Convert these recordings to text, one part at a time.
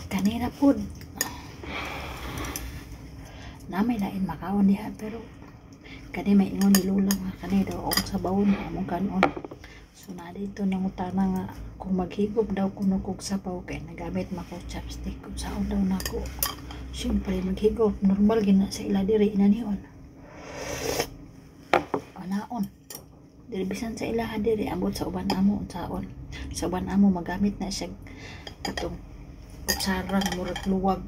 Kanina po na may lain makaon diha, pero kani may ingon ni Lula nga kani daw og sa bawon among kanon. So na dito nangutana nga kung maghigop daw kuno kog sabaw kay nagamit mako chopstick kung saon daw nako. Siyempre maghigop normal gina sa ila diri inanion. Anaon. Diri bisan sa ila diri ambot sa uban amo unsaon. Sa uban amo magamit na siya katong kutsara murag luwag.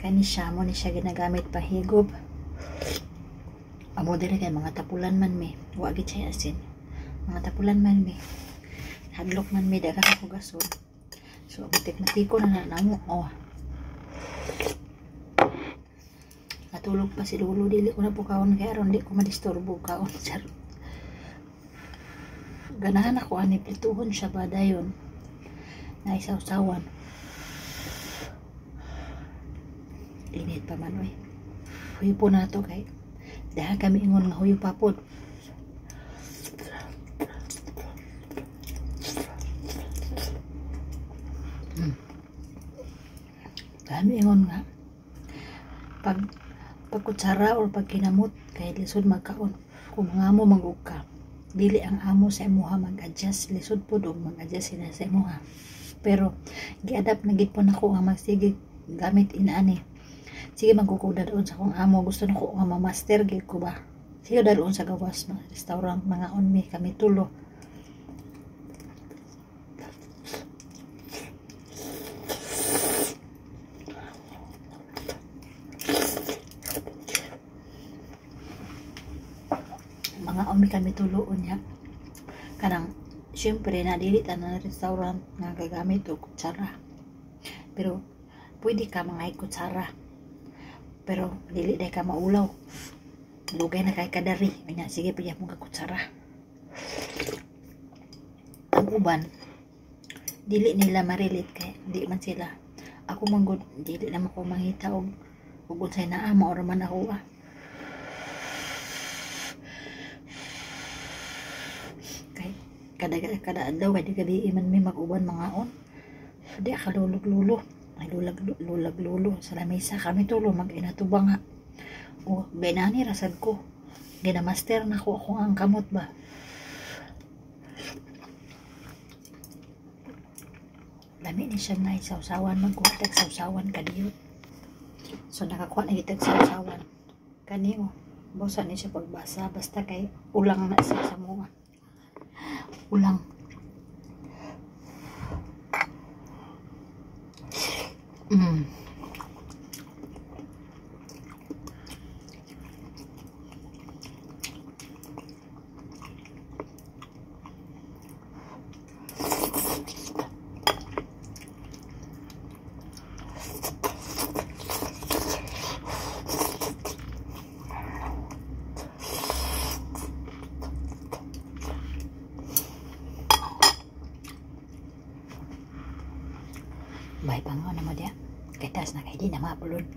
Kani siya mo ni siya ginagamit pahigop. Amo diri kay mga tapulan man mi, wa gid siya asin. Mga tapulan man mi. Hadlok man mi daghang ako gason. So matik-matiko na namo. Oh. Natulog pa si Lolo, dili ko na po kaon kay aron di ko madisturbo kaon. Ganahan ako ani plituhon siya ba dayon. Na isaw-sawan. Init pa man oy. Huyo po na to kay dahil kami ingon nga huyo pa po. Kami ingon nga pagkutsara or pag kinamot kay lisod magkaon. Kung mga amo magug ka, dili ang amo sa imuha mag-adjust, lisod po og mag-adjust sila sa imuha. Pero gi-adapt na gid po nako nga magsige gamit inaani. Sige magkukuda doon sa kong amo, gusto na ko nga ma-master gid ko ba. Sige doon sa gawas mga restaurant mga onmi kami tulo. Mga onmi kami tuloon niya. Kanang syempre na dili tanan restaurant nga gagamit og kutsara. Pero pwede ka mga kutsara. Pero dili day ka maulaw. Lugay na kay kadari. Anya sige paya mo ka kutsara. Ang uban dili nila marilit kay di man sila. Ako man gud dili na ko mangita og unsay naa mao ra man ako Kay kada adlaw kay gabi man may mag-uban mga on. Di ka lulog-lulo. Ay lulag-lulo sa lamesa kami tulo mag-inatubang nga. O benani rasad ko. Ginamaster na ko ako ang kamot ba. Lami ni siya na isawsawan magkuhatag sawsawan kadiyot. So nakakuha na itag sawsawan. Kaniyo. Bosa ni siya pagbasa basta kay ulang na siya sa mga. Ulang. Bay pangaw na mo dia. Kay tas na kay di na ma-upload.